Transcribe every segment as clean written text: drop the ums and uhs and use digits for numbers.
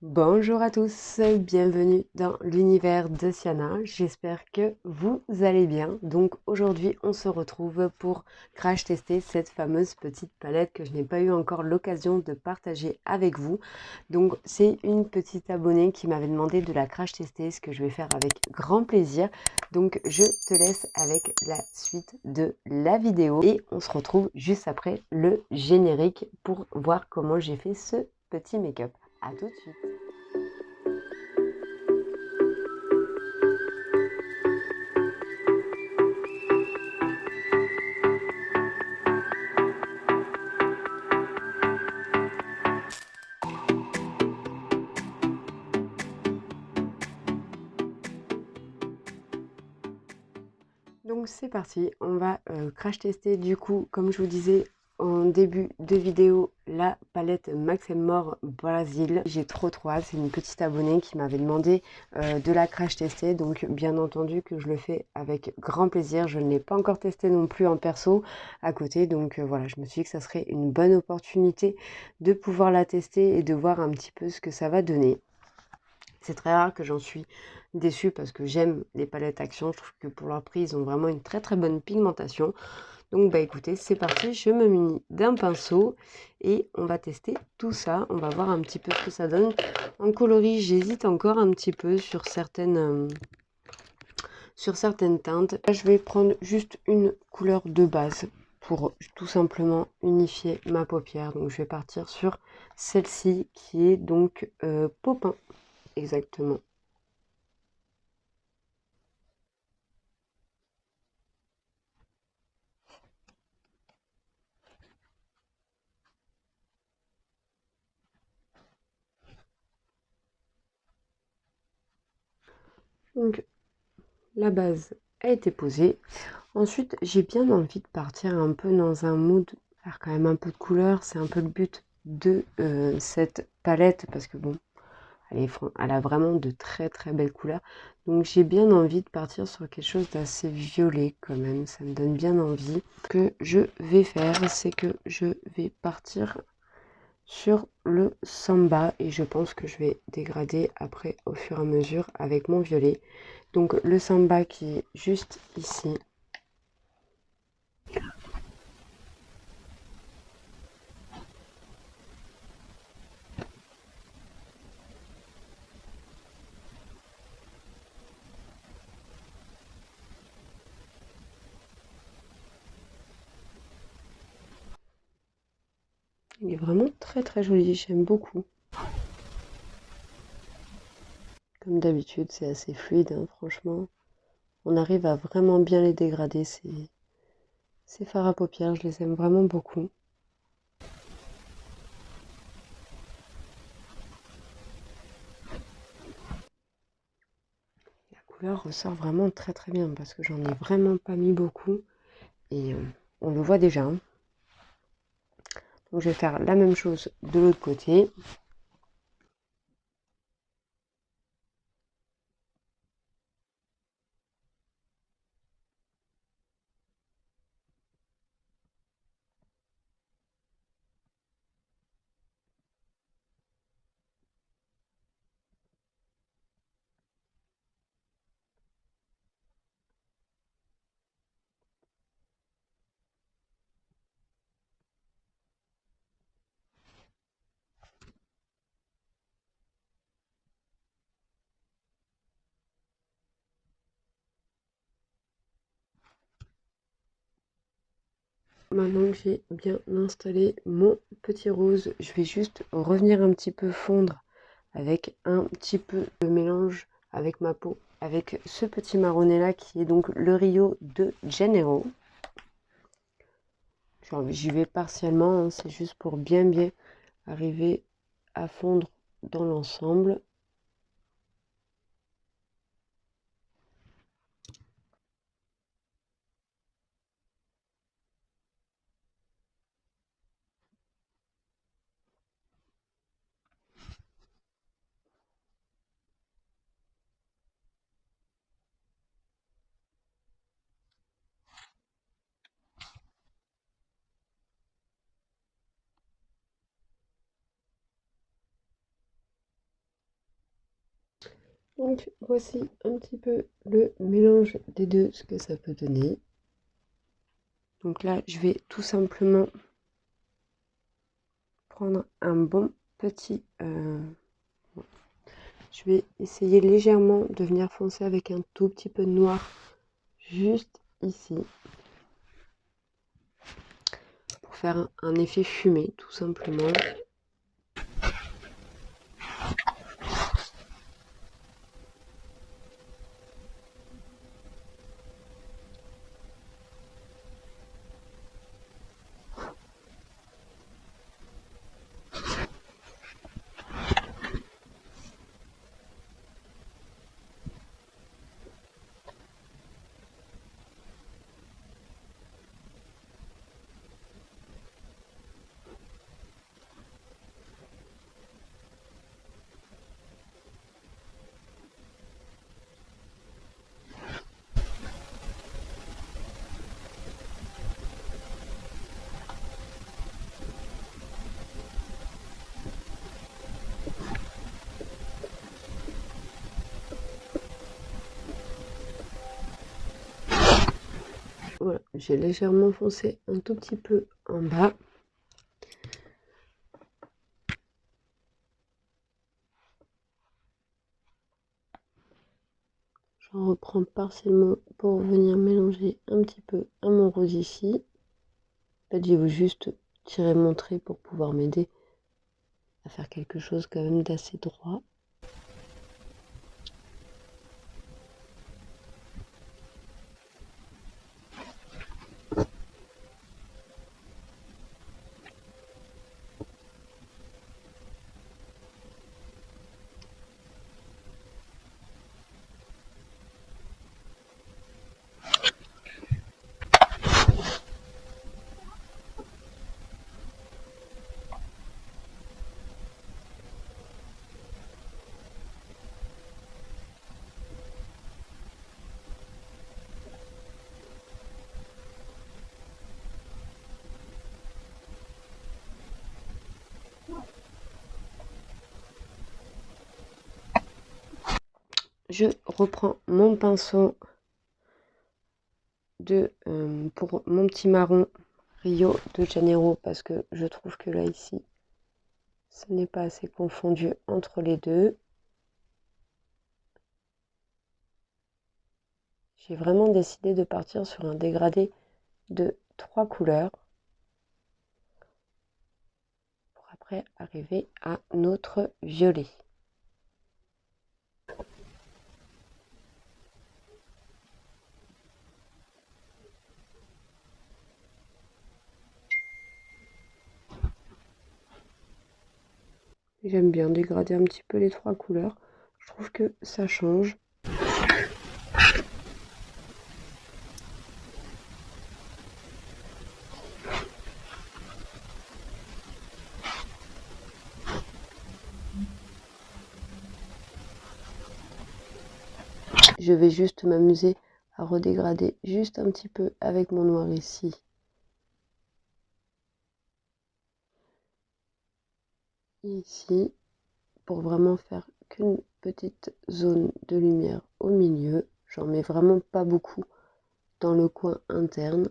Bonjour à tous, bienvenue dans l'univers de Siana. J'espère que vous allez bien. Donc aujourd'hui, on se retrouve pour crash tester cette fameuse petite palette que je n'ai pas eu encore l'occasion de partager avec vous. Donc c'est une petite abonnée qui m'avait demandé de la crash tester, ce que je vais faire avec grand plaisir. Donc je te laisse avec la suite de la vidéo et on se retrouve juste après le générique pour voir comment j'ai fait ce petit make-up. À tout de suite. Donc c'est parti, on va crash tester du coup, comme je vous disais en début de vidéo, la palette Max More Brazil. J'ai trop hâte, c'est une petite abonnée qui m'avait demandé de la crash tester, donc bien entendu que je le fais avec grand plaisir. Je ne l'ai pas encore testé non plus en perso à côté, donc voilà, je me suis dit que ça serait une bonne opportunité de pouvoir la tester et de voir un petit peu ce que ça va donner. C'est très rare que j'en suis déçue parce que j'aime les palettes Action. Je trouve que pour leur prix, ils ont vraiment une très bonne pigmentation. Donc bah écoutez, c'est parti, je me munis d'un pinceau et on va tester tout ça. On va voir un petit peu ce que ça donne. En coloris, j'hésite encore un petit peu sur certaines teintes. Là, je vais prendre juste une couleur de base pour tout simplement unifier ma paupière. Donc je vais partir sur celle-ci qui est donc Popin. Exactement. Donc la base a été posée. Ensuite, j'ai bien envie de partir un peu dans un mood, faire quand même un peu de couleur. C'est un peu le but de cette palette parce que bon, elle a vraiment de très belles couleurs. Donc j'ai bien envie de partir sur quelque chose d'assez violet quand même. Ça me donne bien envie. Ce que je vais faire, c'est que je vais partir sur le samba et je pense que je vais dégrader après au fur et à mesure avec mon violet. Donc le samba qui est juste ici. Il est vraiment très joli, j'aime beaucoup. Comme d'habitude, c'est assez fluide, hein, franchement. On arrive à vraiment bien les dégrader, ces fards à paupières, je les aime vraiment beaucoup. La couleur ressort vraiment très bien parce que j'en ai vraiment pas mis beaucoup et on le voit déjà, hein. Donc je vais faire la même chose de l'autre côté. Maintenant que j'ai bien installé mon petit rose, je vais juste revenir un petit peu fondre avec un petit peu de mélange avec ma peau, avec ce petit marronnet là qui est donc le Rio de Janeiro. J'y vais partiellement, hein, c'est juste pour bien arriver à fondre dans l'ensemble. Donc voici un petit peu le mélange des deux, ce que ça peut donner. Donc là, je vais tout simplement prendre un bon petit... je vais essayer légèrement de venir foncer avec un tout petit peu de noir juste ici. Pour faire un effet fumé, tout simplement. Voilà, j'ai légèrement foncé un tout petit peu en bas. J'en reprends partiellement pour venir mélanger un petit peu à mon rose ici. En fait, je vais juste tirer mon trait pour pouvoir m'aider à faire quelque chose quand même d'assez droit. Je reprends mon pinceau pour mon petit marron Rio de Janeiro parce que je trouve que là ici ce n'est pas assez confondu entre les deux. J'ai vraiment décidé de partir sur un dégradé de 3 couleurs pour après arriver à notre violet. J'aime bien dégrader un petit peu les 3 couleurs. Je trouve que ça change. Je vais juste m'amuser à redégrader juste un petit peu avec mon noir ici. Ici, pour vraiment faire qu'une petite zone de lumière au milieu. J'en mets vraiment pas beaucoup dans le coin interne.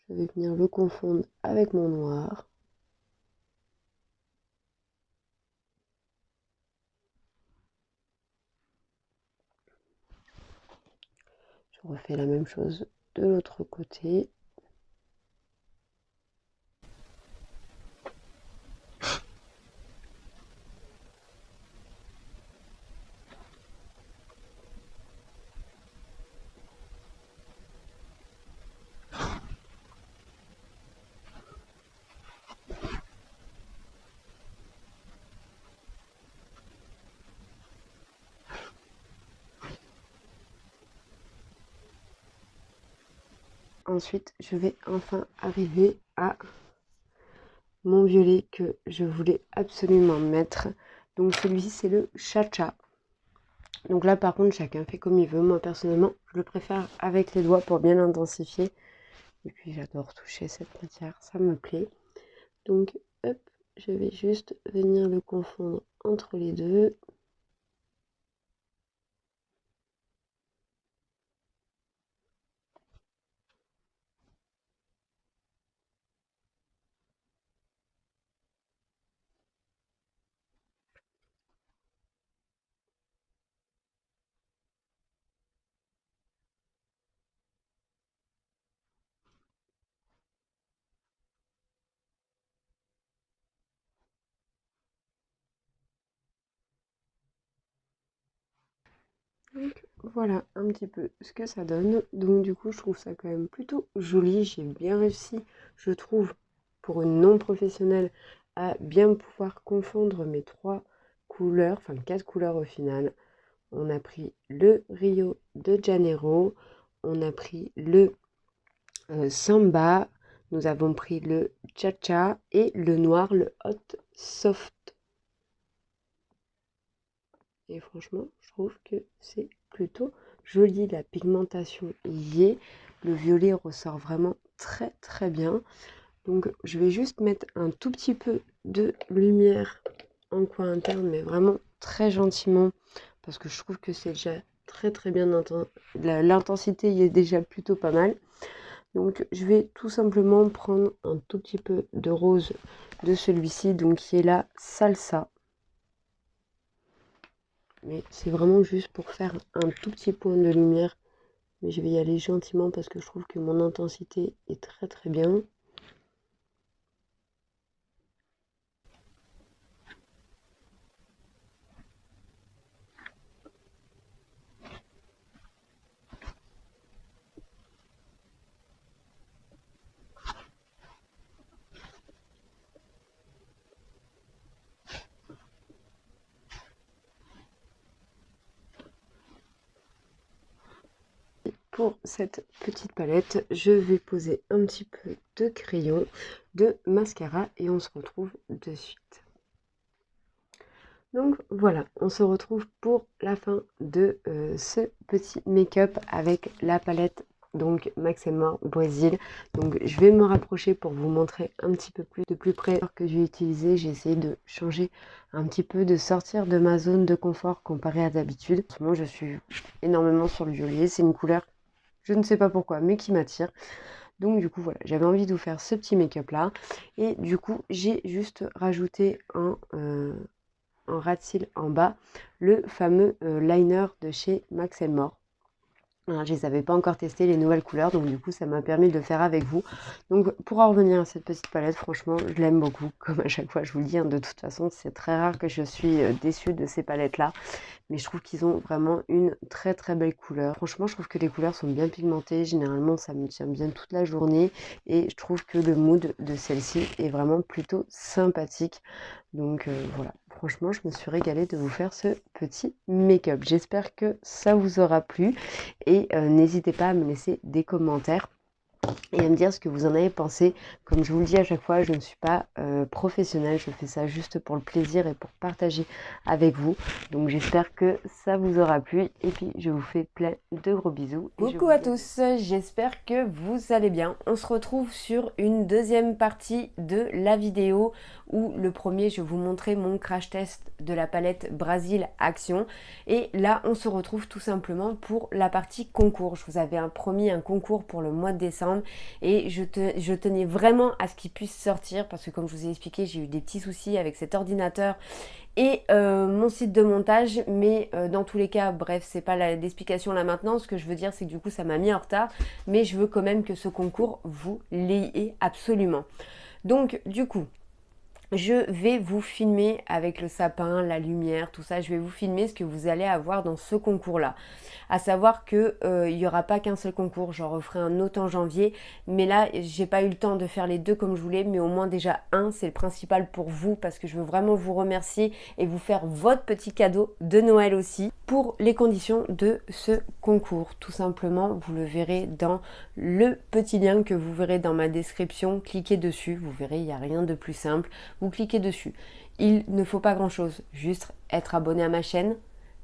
Je vais venir le confondre avec mon noir. Je refais la même chose de l'autre côté. Ensuite, je vais enfin arriver à mon violet que je voulais absolument mettre. Donc celui-ci, c'est le Cha-Cha. Donc là, par contre, chacun fait comme il veut. Moi, personnellement, je le préfère avec les doigts pour bien intensifier. Et puis, j'adore toucher cette matière, ça me plaît. Donc, hop, je vais juste venir le confondre entre les deux. Donc voilà un petit peu ce que ça donne. Donc du coup je trouve ça quand même plutôt joli. J'ai bien réussi, je trouve, pour une non professionnelle, à bien pouvoir confondre mes trois couleurs, enfin 4 couleurs au final. On a pris le Rio de Janeiro, on a pris le Samba, nous avons pris le Cha-Cha et le noir, le Hot Soft. Et franchement, je trouve que c'est plutôt joli. La pigmentation y est. Le violet ressort vraiment très très bien. Donc je vais juste mettre un tout petit peu de lumière en coin interne, mais vraiment très gentiment, parce que je trouve que c'est déjà très très bien. L'intensité y est déjà plutôt pas mal. Donc je vais tout simplement prendre un tout petit peu de rose de celui-ci, donc qui est la Salsa. Mais c'est vraiment juste pour faire un tout petit point de lumière. Mais je vais y aller gentiment parce que je trouve que mon intensité est très très bien. Pour cette petite palette, je vais poser un petit peu de crayon, de mascara et on se retrouve de suite. Donc voilà, on se retrouve pour la fin de ce petit make-up avec la palette donc Max Mort Brésil. Donc je vais me rapprocher pour vous montrer un petit peu plus de plus près que j'ai utilisé. J'ai essayé de changer un petit peu, de sortir de ma zone de confort comparé à d'habitude. En ce moment je suis énormément sur le violet, c'est une couleur, je ne sais pas pourquoi, mais qui m'attire. Donc du coup voilà, j'avais envie de vous faire ce petit make-up là. Et du coup j'ai juste rajouté en ras de cils en bas, le fameux liner de chez Max Mort. Alors, je ne les avais pas encore testé les nouvelles couleurs, donc du coup ça m'a permis de le faire avec vous. Donc pour en revenir à cette petite palette, franchement je l'aime beaucoup, comme à chaque fois je vous le dis, hein, de toute façon c'est très rare que je suis déçue de ces palettes là. Mais je trouve qu'ils ont vraiment une très très belle couleur. Franchement je trouve que les couleurs sont bien pigmentées, généralement ça me tient bien toute la journée. Et je trouve que le mood de celle-ci est vraiment plutôt sympathique. Donc voilà, franchement je me suis régalée de vous faire ce petit make-up. J'espère que ça vous aura plu. Et n'hésitez pas à me laisser des commentaires et à me dire ce que vous en avez pensé. Comme je vous le dis à chaque fois, je ne suis pas professionnelle, je fais ça juste pour le plaisir et pour partager avec vous. Donc j'espère que ça vous aura plu et puis je vous fais plein de gros bisous. Coucou à tous, j'espère que vous allez bien. On se retrouve sur une deuxième partie de la vidéo où le premier je vous montrais mon crash test de la palette Brésil Action et là on se retrouve tout simplement pour la partie concours. Je vous avais promis un concours pour le mois de décembre et je tenais vraiment à ce qu'il puisse sortir parce que comme je vous ai expliqué j'ai eu des petits soucis avec cet ordinateur et mon site de montage, mais dans tous les cas, bref, c'est pas l'explication là maintenant. Ce que je veux dire, c'est que du coup, ça m'a mis en retard, mais je veux quand même que ce concours, vous l'ayez absolument. Donc, du coup, je vais vous filmer avec le sapin, la lumière, tout ça. Je vais vous filmer ce que vous allez avoir dans ce concours-là. À savoir que il n'y aura pas qu'un seul concours, j'en referai un autre en janvier. Mais là, j'ai pas eu le temps de faire les deux comme je voulais, mais au moins déjà un, c'est le principal pour vous parce que je veux vraiment vous remercier et vous faire votre petit cadeau de Noël aussi pour les conditions de ce concours. Tout simplement, vous le verrez dans le petit lien que vous verrez dans ma description. Cliquez dessus, vous verrez, il n'y a rien de plus simple. Vous cliquez dessus. Il ne faut pas grand chose, juste être abonné à ma chaîne,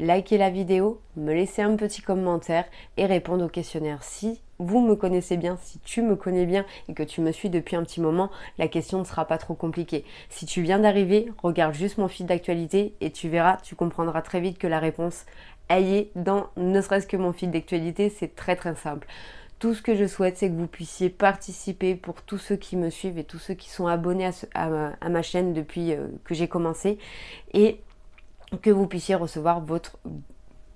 liker la vidéo, me laisser un petit commentaire et répondre au questionnaire. Si vous me connaissez bien, si tu me connais bien et que tu me suis depuis un petit moment, la question ne sera pas trop compliquée. Si tu viens d'arriver, regarde juste mon fil d'actualité et tu verras, tu comprendras très vite que la réponse, elle y est dans ne serait-ce que mon fil d'actualité, c'est très très simple. Tout ce que je souhaite, c'est que vous puissiez participer pour tous ceux qui me suivent et tous ceux qui sont abonnés à ma chaîne depuis que j'ai commencé et que vous puissiez recevoir votre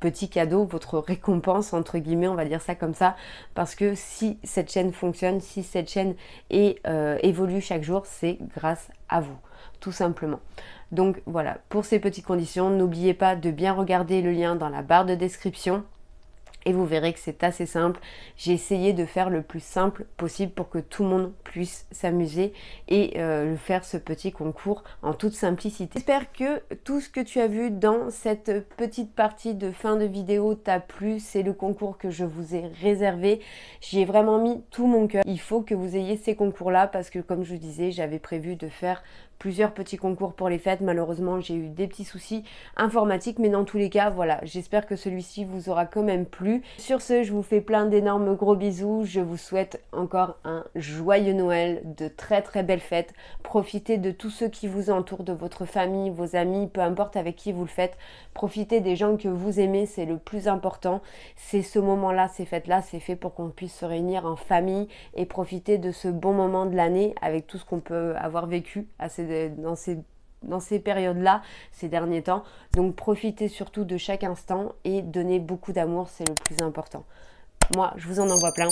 petit cadeau, votre récompense entre guillemets, on va dire ça comme ça, parce que si cette chaîne fonctionne, si cette chaîne évolue chaque jour, c'est grâce à vous, tout simplement. Donc voilà, pour ces petites conditions, n'oubliez pas de bien regarder le lien dans la barre de description. Et vous verrez que c'est assez simple. J'ai essayé de faire le plus simple possible pour que tout le monde puisse s'amuser et faire ce petit concours en toute simplicité. J'espère que tout ce que tu as vu dans cette petite partie de fin de vidéo t'a plu. C'est le concours que je vous ai réservé. J'y ai vraiment mis tout mon cœur. Il faut que vous ayez ces concours-là parce que comme je vous disais, j'avais prévu de faire plusieurs petits concours pour les fêtes. Malheureusement, j'ai eu des petits soucis informatiques, mais dans tous les cas, voilà, j'espère que celui-ci vous aura quand même plu. Sur ce, je vous fais plein d'énormes gros bisous. Je vous souhaite encore un joyeux Noël, de très très belles fêtes. Profitez de tous ceux qui vous entourent, de votre famille, vos amis, peu importe avec qui vous le faites. Profitez des gens que vous aimez, c'est le plus important. C'est ce moment-là, ces fêtes-là, c'est fait pour qu'on puisse se réunir en famille et profiter de ce bon moment de l'année avec tout ce qu'on peut avoir vécu dans ces périodes-là, ces derniers temps. Donc profitez surtout de chaque instant et donnez beaucoup d'amour, c'est le plus important. Moi, je vous en envoie plein.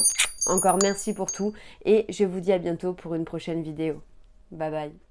Encore merci pour tout et je vous dis à bientôt pour une prochaine vidéo. Bye bye.